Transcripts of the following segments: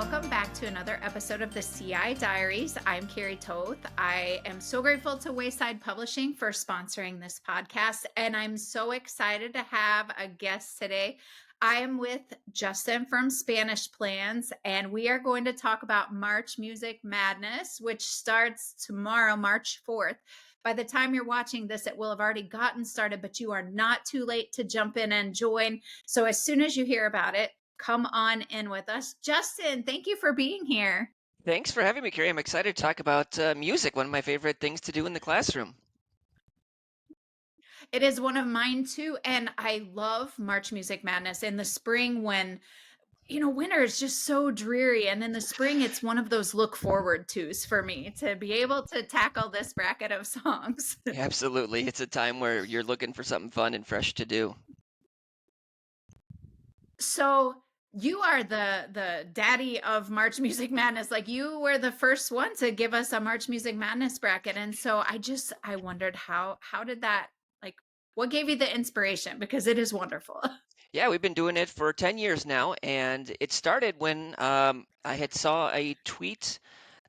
welcome back to another episode of the CI Diaries. I'm Carrie Toth. I am so grateful to Wayside Publishing for sponsoring this podcast, and I'm so excited to have a guest today. I am with Justin from Spanish Plans, and we are going to talk about March Music Madness, which starts tomorrow, March 4th. By the time you're watching this, it will have already gotten started, but you are not too late to jump in and join. So as soon as you hear about it, come on in with us. Justin, thank you for being here. Thanks for having me, Carrie. I'm excited to talk about music, one of my favorite things to do in the classroom. It is one of mine too. And I love March Music Madness in the spring when, winter is just so dreary. And in the spring, it's one of those look forward tos for me to be able to tackle this bracket of songs. Absolutely. It's a time where you're looking for something fun and fresh to do. So you are the daddy of March Music Madness. Like, you were the first one to give us a March Music Madness bracket. And so I wondered how did that, like, what gave you the inspiration? Because it is wonderful. Yeah, we've been doing it for 10 years now, and it started when I had saw a tweet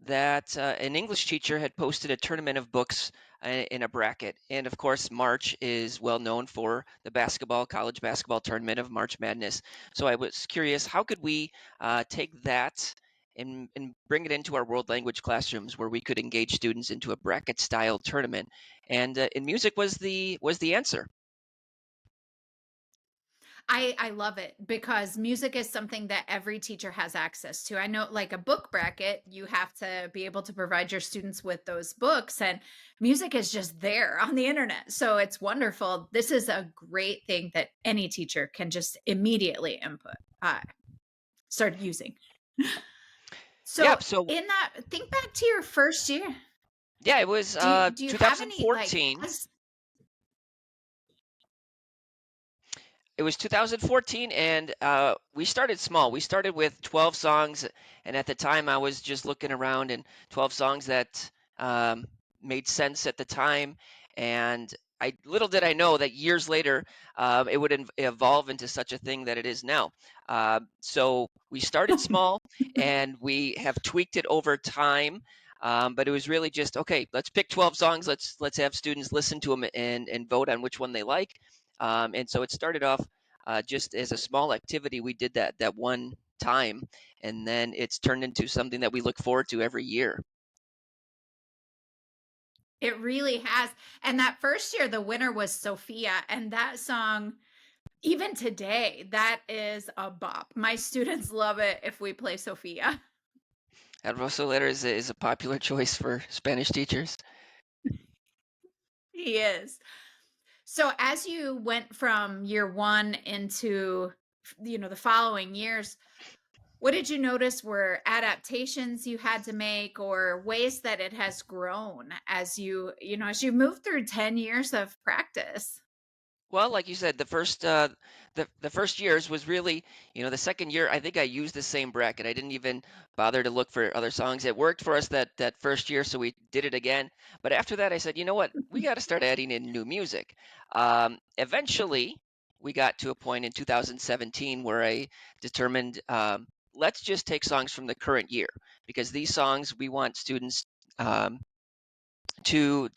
that an English teacher had posted a tournament of books in a bracket. And of course, March is well known for the college basketball tournament of March Madness. So I was curious, how could we take that and bring it into our world language classrooms where we could engage students into a bracket style tournament? And music was the answer. I love it because music is something that every teacher has access to. I know, like a book bracket, you have to be able to provide your students with those books, and music is just there on the internet. So it's wonderful. This is a great thing that any teacher can just immediately start using. So Yeah, so in that, think back to your first year. yeah, it was Do you have any, like, 2014. It was 2014, and we started small. We started with 12 songs, and at the time I was just looking around, and 12 songs that made sense at the time. And little did I know that years later it would evolve into such a thing that it is now. So we started small, and we have tweaked it over time. But it was really just, okay, let's pick 12 songs. Let's have students listen to them and vote on which one they like. And so it started off just as a small activity. We did that one time, and then it's turned into something that we look forward to every year. It really has. And that first year, the winner was Sophia, and that song, even today, that is a bop. My students love it if we play Sophia. Alfonso Soler is a popular choice for Spanish teachers. He is. So as you went from year one into, the following years, what did you notice were adaptations you had to make or ways that it has grown as as you move through 10 years of practice? Well, like you said, the first years was really, the second year I think I used the same bracket. I didn't even bother to look for other songs. It worked for us that first year, so we did it again. But after that, I said, you know what, we got to start adding in new music. Eventually, we got to a point in 2017 where I determined, let's just take songs from the current year, because these songs we want students to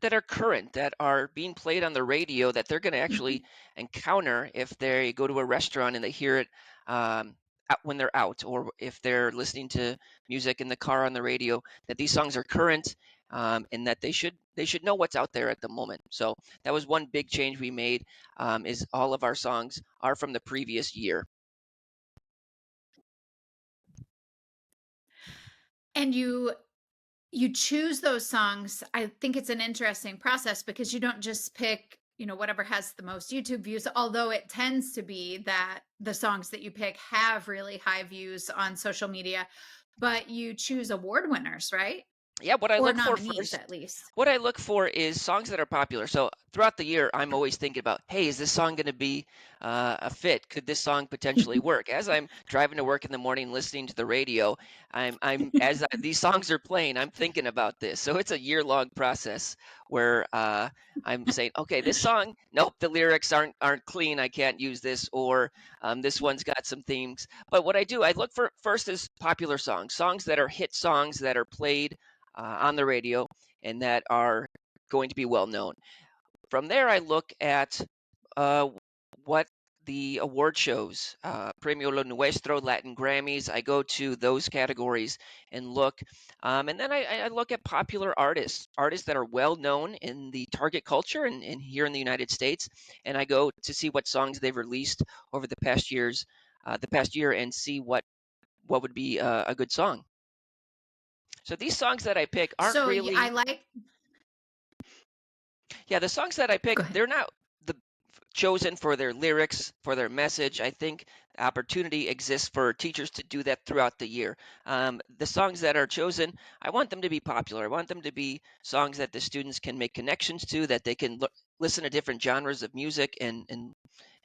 that are current, that are being played on the radio, that they're going to actually encounter if they go to a restaurant and they hear it when they're out, or if they're listening to music in the car on the radio, that these songs are current, and that they should know what's out there at the moment. So that was one big change we made, is all of our songs are from the previous year. And you choose those songs. I think it's an interesting process because you don't just pick, whatever has the most YouTube views, although it tends to be that the songs that you pick have really high views on social media, but you choose award winners, right? Yeah, what I or look for nominees first, at least? what I look for is songs that are popular. So throughout the year, I'm always thinking about, hey, is this song going to be a fit? Could this song potentially work? As I'm driving to work in the morning, listening to the radio, these songs are playing, I'm thinking about this. So it's a year-long process where I'm saying, okay, this song, nope, the lyrics aren't clean. I can't use this, or this one's got some themes. But what I do, I look for first is popular songs, songs that are hit songs that are played on the radio and that are going to be well known. From there, I look at uh, what the award shows, Premio Lo Nuestro, Latin Grammys. I go to those categories and look, and then I look at popular artists, artists that are well known in the target culture and here in the United States, and I go to see what songs they've released over the past year, and see what would be a good song. So these songs that I pick aren't So I really, like. yeah, the songs that I pick, Go ahead. they're not the chosen for their lyrics, for their message. I think opportunity exists for teachers to do that throughout the year. The songs that are chosen, I want them to be popular. I want them to be songs that the students can make connections to, that they can listen to different genres of music and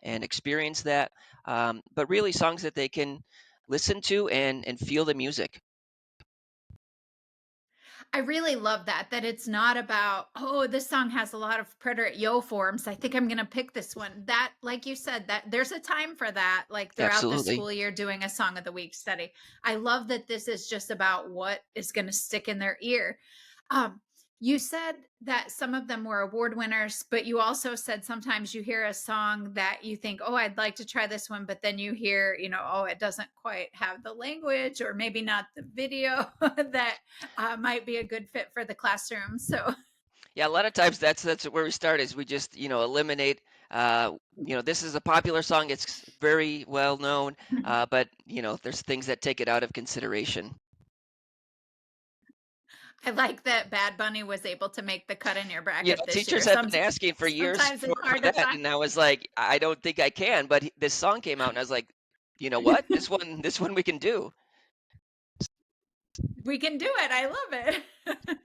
experience that. But really, songs that they can listen to and feel the music. I really love that it's not about, oh, this song has a lot of preterite yo forms. I think I'm going to pick this one. That, like you said, that there's a time for that, like throughout the Absolutely. school year doing a song of the week study. I love that this is just about what is going to stick in their ear. Um, you said that some of them were award winners, but you also said sometimes you hear a song that you think, oh, I'd like to try this one, but then you hear, oh, it doesn't quite have the language or maybe not the video that might be a good fit for the classroom. So Yeah, a lot of times that's where we start is we just, eliminate this is a popular song, it's very well known, but there's things that take it out of consideration. I like that Bad Bunny was able to make the cut in your bracket this Teachers year. have been asking for years Sometimes for it's hard to that, find. and I was like, I don't think I can, but this song came out and I was like, you know what? This one we can do. We can do it. I love it.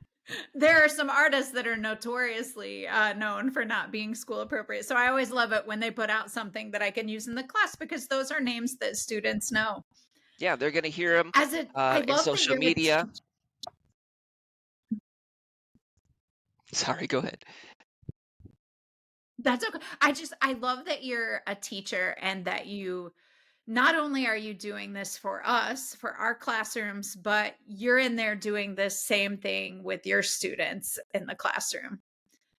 There are some artists that are notoriously known for not being school appropriate. So I always love it when they put out something that I can use in the class because those are names that students know. Yeah, they're going to hear them I in love that social you're a media. Sorry, go ahead. That's okay. I love that you're a teacher and that you not only are you doing this for us, for our classrooms, but you're in there doing the same thing with your students in the classroom.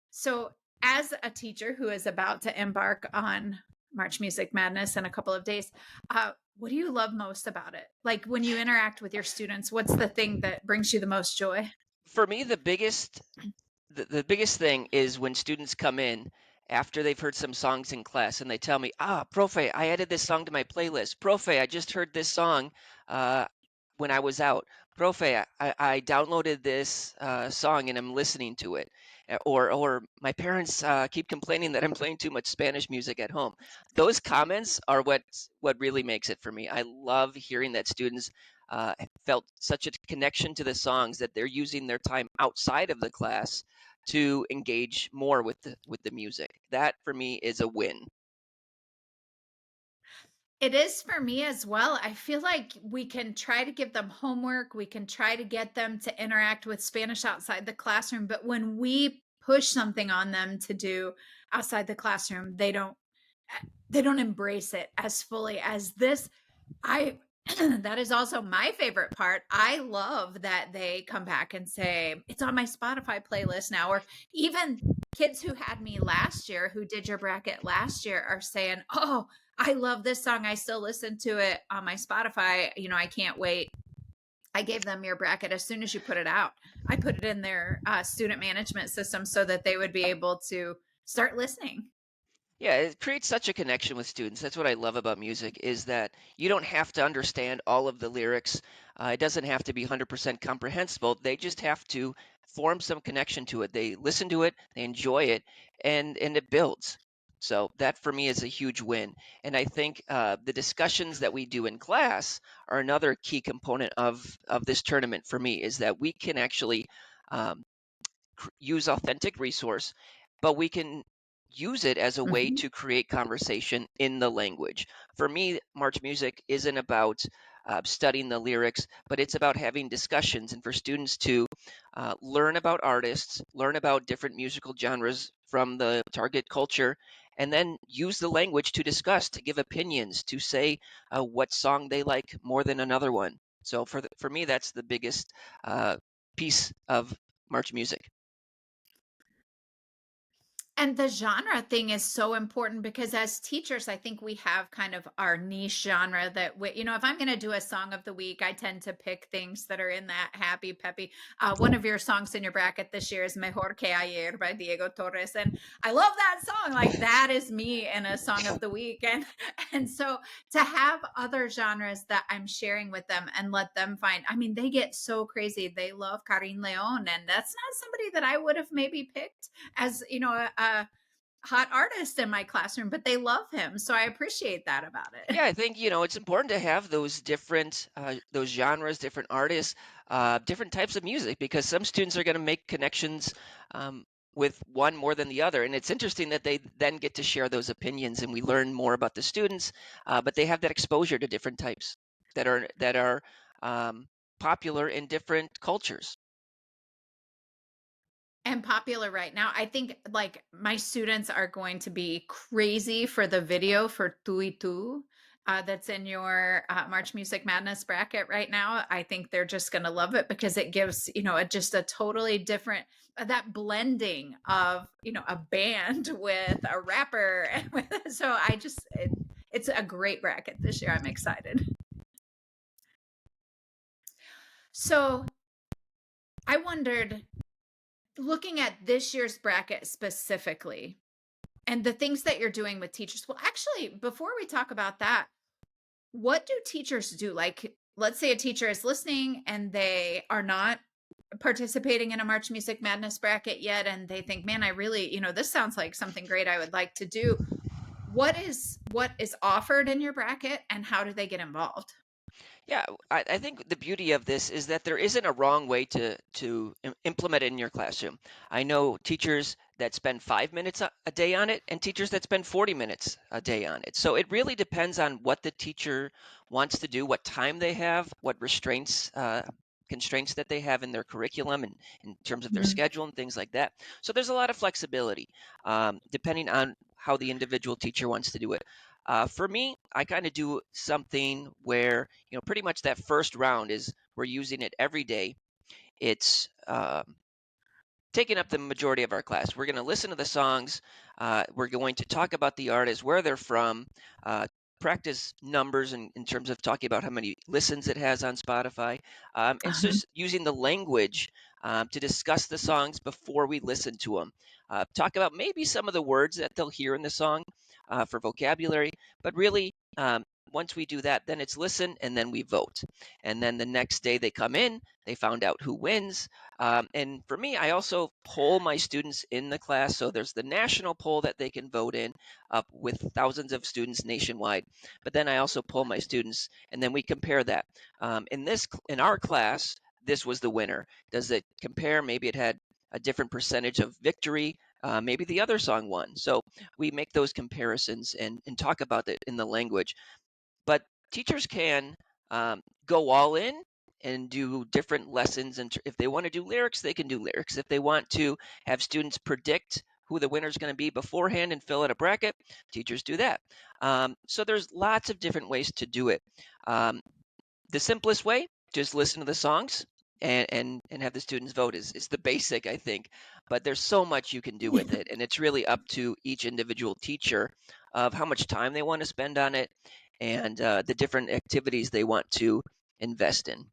So, as a teacher who is about to embark on March Music Madness in a couple of days, what do you love most about it? Like when you interact with your students, what's the thing that brings you the most joy? For me, the biggest thing is when students come in after they've heard some songs in class and they tell me, profe, I added this song to my playlist. Profe, I just heard this song uh, when I was out. Profe, I downloaded this song and I'm listening to it. Or my parents keep complaining that I'm playing too much Spanish music at home. Those comments are what really makes it for me. I love hearing that students felt such a connection to the songs that they're using their time outside of the class to engage more with the music. That for me is a win. It is for me as well. I feel like we can try to give them homework, we can try to get them to interact with Spanish outside the classroom, but when we push something on them to do outside the classroom, they don't embrace it as fully as this. I that is also my favorite part. I love that they come back and say, it's on my Spotify playlist now. Or even kids who had me last year, who did your bracket last year, are saying, oh, I love this song. I still listen to it on my Spotify. I can't wait. I gave them your bracket as soon as you put it out. I put it in their student management system so that they would be able to start listening. Yeah, it creates such a connection with students. That's what I love about music is that you don't have to understand all of the lyrics. It doesn't have to be 100% comprehensible. They just have to form some connection to it. They listen to it, they enjoy it, and it builds. So that for me is a huge win. And I think the discussions that we do in class are another key component of this tournament for me, is that we can actually um, use authentic resource, but we can use it as a way Mhm. to create conversation in the language. For me, March music isn't about studying the lyrics, but it's about having discussions and for students to learn about artists, learn about different musical genres from the target culture, and then use the language to discuss, to give opinions, to say what song they like more than another one. So for me, that's the biggest piece of March music. And the genre thing is so important because as teachers, I think we have kind of our niche genre that we, if I'm going to do a song of the week, I tend to pick things that are in that happy, peppy. One of your songs in your bracket this year is Mejor que Ayer by Diego Torres. And I love that song. Like that is me in a song of the week. And so to have other genres that I'm sharing with them and let them find, I mean, they get so crazy. They love Karin Leon. And that's not somebody that I would have maybe picked as a hot artist in my classroom, but they love him, so I appreciate that about it. Yeah, I think, it's important to have those different those genres, different artists, different types of music, because some students are going to make connections um, with one more than the other. And it's interesting that they then get to share those opinions, and we learn more about the students, but they have that exposure to different types that are um, popular in different cultures. And popular right now, I think like my students are going to be crazy for the video for Tu y Tu. That's in your March Music Madness bracket right now. I think they're just going to love it because it gives, just a totally different, that blending of, a band with a rapper. So it's a great bracket this year. I'm excited. So I wondered, looking at this year's bracket specifically and the things that you're doing with teachers. Well, actually, before we talk about that, what do teachers do? Like, let's say a teacher is listening and they are not participating in a March Music Madness bracket yet, and they think, man, I really, this sounds like something great I would like to do. What is offered in your bracket and how do they get involved? Yeah, I think the beauty of this is that there isn't a wrong way to implement it in your classroom. I know teachers that spend 5 minutes a day on it, and teachers that spend 40 minutes a day on it. So it really depends on what the teacher wants to do, what time they have, what constraints that they have in their curriculum and in terms of their Mhm. schedule and things like that. So there's a lot of flexibility depending on how the individual teacher wants to do it. For me, I kind of do something where, pretty much that first round is we're using it every day. It's taking up the majority of our class. We're going to listen to the songs. We're going to talk about the artists, where they're from, uh, practice numbers in terms of talking about how many listens it has on Spotify. And it's Uh-huh. just using the language to discuss the songs before we listen to them. Talk about maybe some of the words that they'll hear in the song for vocabulary, but really, once we do that, then it's listen and then we vote. And then the next day they come in, they found out who wins, and for me, I also poll my students in the class. So there's the national poll that they can vote in up with thousands of students nationwide. But then I also poll my students, and then we compare that. In our class, this was the winner. Does it compare? Maybe it had a different percentage of victory. Maybe the other song won. So we make those comparisons and talk about it in the language. But teachers can go all in and do different lessons. And if they want to do lyrics, they can do lyrics. If they want to have students predict who the winner is going to be beforehand and fill out a bracket, teachers do that. So there's lots of different ways to do it. Um, the simplest way, just listen to the songs and have the students vote is the basic, I think. But there's so much you can do with it, and it's really up to each individual teacher of how much time they want to spend on it and the different activities they want to invest in.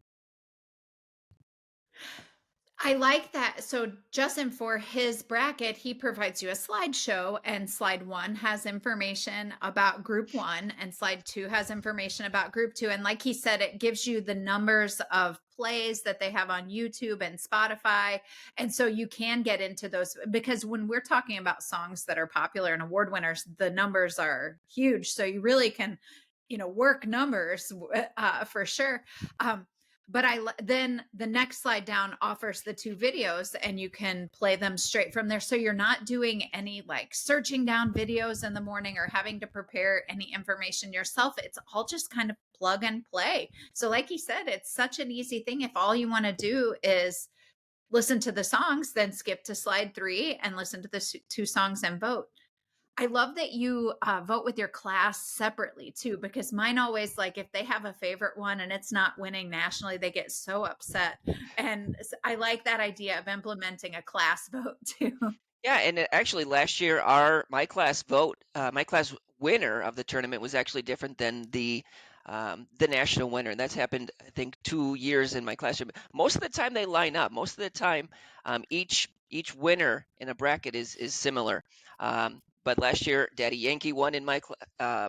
I like that. So Justin, for his bracket, he provides you a slideshow, and slide one has information about group one, and slide two has information about group two. And like he said, it gives you the numbers of plays that they have on YouTube and Spotify. And so you can get into those, because when we're talking about songs that are popular and award winners, the numbers are huge. So you really can, work numbers for sure. But then the next slide down offers the two videos, and you can play them straight from there. So you're not doing any like searching down videos in the morning or having to prepare any information yourself. It's all just kind of plug and play. So like you said, it's such an easy thing. If all you want to do is listen to the songs, then skip to slide 3 and listen to the two songs and vote. I love that you vote with your class separately too, because mine always, like, if they have a favorite one and it's not winning nationally, they get so upset. And I like that idea of implementing a class vote too. Yeah, and actually last year my class winner of the tournament was actually different than the national winner, and that's happened I think 2 years in my classroom. Most of the time they line up. Most of the time, each winner in a bracket is similar. But last year, Daddy Yankee won in my no,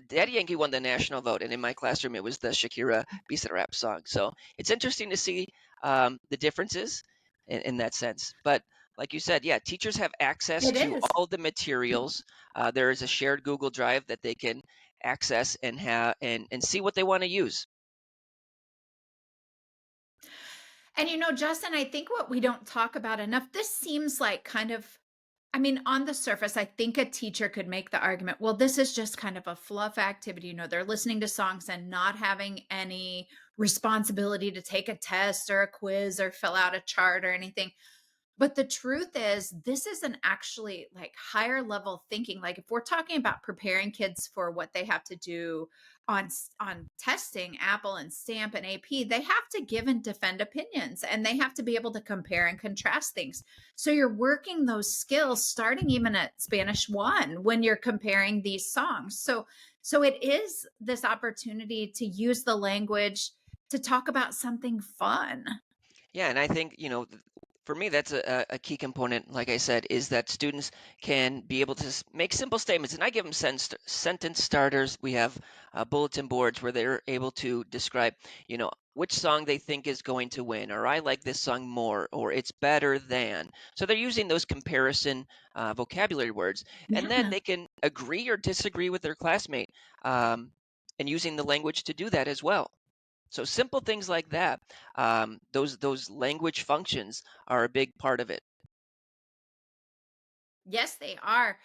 Daddy Yankee won the national vote, and in my classroom it was the Shakira Bizarrap song. So it's interesting to see the differences in that sense. But like you said, yeah, teachers have access It to is. all the materials. There is a shared Google Drive that they can access and have and see what they want to use. And Justin, I think what we don't talk about enough, this seems like kind of, I mean, on the surface, I think a teacher could make the argument, well, this is just kind of a fluff activity. They're listening to songs and not having any responsibility to take a test or a quiz or fill out a chart or anything. But the truth is, this isn't actually like higher level thinking. Like if we're talking about preparing kids for what they have to do on testing, Apple and Stamp and AP, they have to give and defend opinions, and they have to be able to compare and contrast things. So you're working those skills starting even at Spanish 1 when you're comparing these songs. So it is this opportunity to use the language to talk about something fun. Yeah, and I think, for me, that's a key component, like I said, is that students can be able to make simple statements. And I give them sentence starters. We have bulletin boards where they're able to describe, which song they think is going to win, or I like this song more, or it's better than. So they're using those comparison vocabulary words. And then Yeah. they can agree or disagree with their classmate, um, and using the language to do that as well. So simple things like that, those language functions are a big part of it. Yes, they are.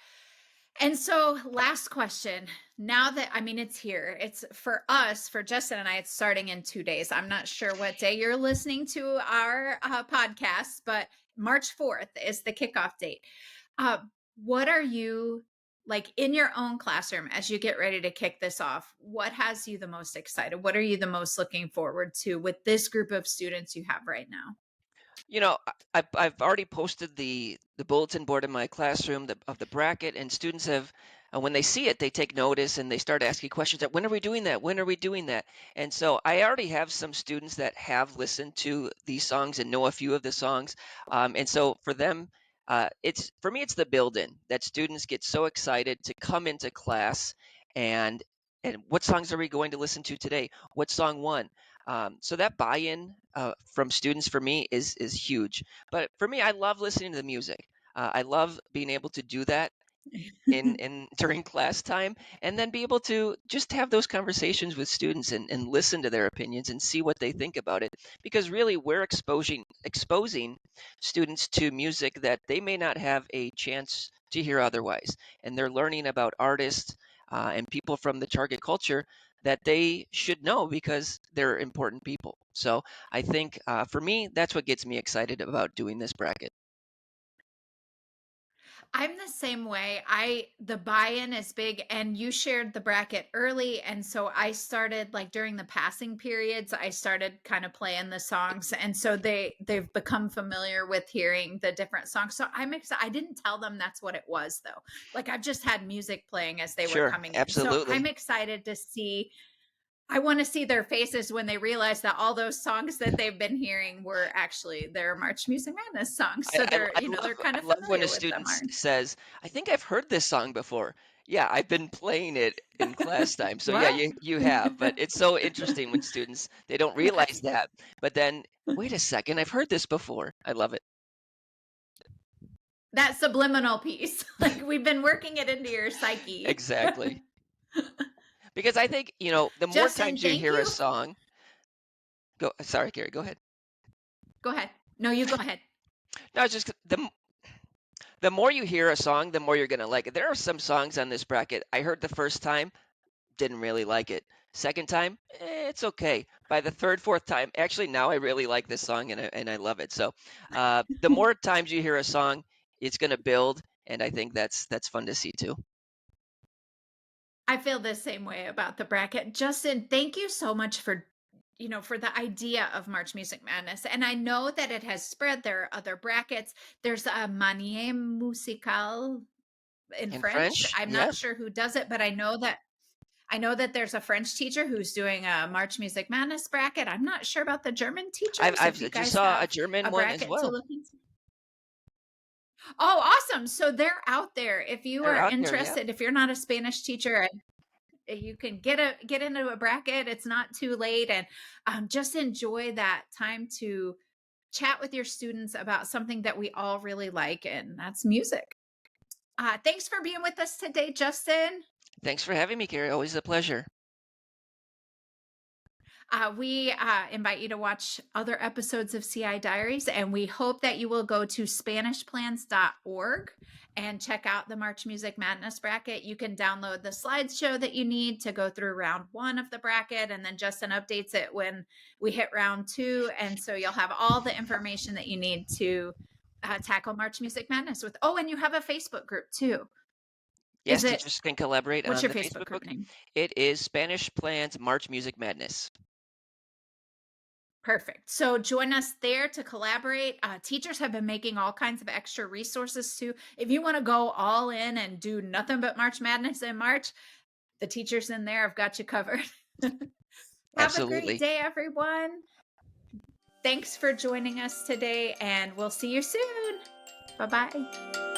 And so, last question. Now that, I mean, it's here, it's for us, for Justin and I, it's starting in 2 days. I'm not sure what day you're listening to our podcast, but March 4th is the kickoff date. Uh, what are you like in your own classroom as you get ready to kick this off? What has you the most excited? What are you the most looking forward to with this group of students you have right now? I've already posted the bulletin board in my classroom of the bracket, and students have, when they see it, they take notice and they start asking questions. That when are we doing that? When are we doing that? And so I already have some students that have listened to these songs and know a few of the songs. And so for them, it's for me, it's the build-in that students get so excited to come into class and what songs are we going to listen to today? What song won? So that buy-in from students for me is huge. But for me, I love listening to the music. I love being able to do that in during class time, and then be able to just have those conversations with students and listen to their opinions and see what they think about it. Because really, we're exposing students to music that they may not have a chance to hear otherwise, and they're learning about artists and people from the target culture that they should know because they're important people. So I think for me, that's what gets me excited about doing this bracket. I'm the same way. The buy-in is big, and you shared the bracket early, and so I started like during the passing periods, I started kind of playing the songs, and so they've become familiar with hearing the different songs. So I'm excited. I didn't tell them that's what it was though. Like I've just had music playing as they were Sure, coming in. So I'm absolutely. excited to see, I want to see their faces when they realize that all those songs that they've been hearing were actually their March Music Madness songs. I, So I, they're, I they're love kind I of love when a familiar with them, student aren't? says, "I think I've heard this song before." Yeah, I've been playing it in class time. So yeah, What? you have, but it's so interesting when students they don't realize That's that. But then, wait a second, I've heard this before. I love it. that subliminal piece. Like we've been working it into your psyche. Exactly. Because I think, the more Justin, times you thank hear a you. song, go sorry, Gary, go ahead. Go ahead. No, you go ahead. No, it's just the more you hear a song, the more you're gonna like it. There are some songs on this bracket I heard the first time, didn't really like it. Second time, it's okay. By the third, fourth time, actually now I really like this song and I love it. So, the more times you hear a song, it's gonna build, and I think that's fun to see too. I feel the same way about the bracket. Justin, thank you so much for for the idea of March Music Madness. And I know that it has spread. There are other brackets. There's a Manier Musical in In French. French, I'm yeah, not sure who does it, but I know that there's a French teacher who's doing a March Music Madness bracket. I'm not sure about the German I've teachers I've if you just guys saw a have German a one as bracket to well. look into. Oh, awesome. So they're out there. If you They're are out there, yeah. interested, if you're not a Spanish teacher, you can get into a bracket. It's not too late, and just enjoy that time to chat with your students about something that we all really like, and that's music. Thanks for being with us today, Justin. Thanks for having me, Gary. Always a pleasure. We invite you to watch other episodes of CI Diaries, and we hope that you will go to SpanishPlans.org and check out the March Music Madness bracket. You can download the slideshow that you need to go through round one of the bracket, and then Justin updates it when we hit round two. And so you'll have all the information that you need to tackle March Music Madness with. Oh, and you have a Facebook group too. Yes, Is it, teachers can collaborate what's on your the Facebook Facebook group book. name? It is Spanish Plans March Music Madness. Perfect. So join us there to collaborate. Teachers have been making all kinds of extra resources too. If you want to go all in and do nothing but March Madness in March, the teachers in there have got you covered. Have a great Absolutely. day, everyone. Thanks for joining us today, and we'll see you soon. Bye bye.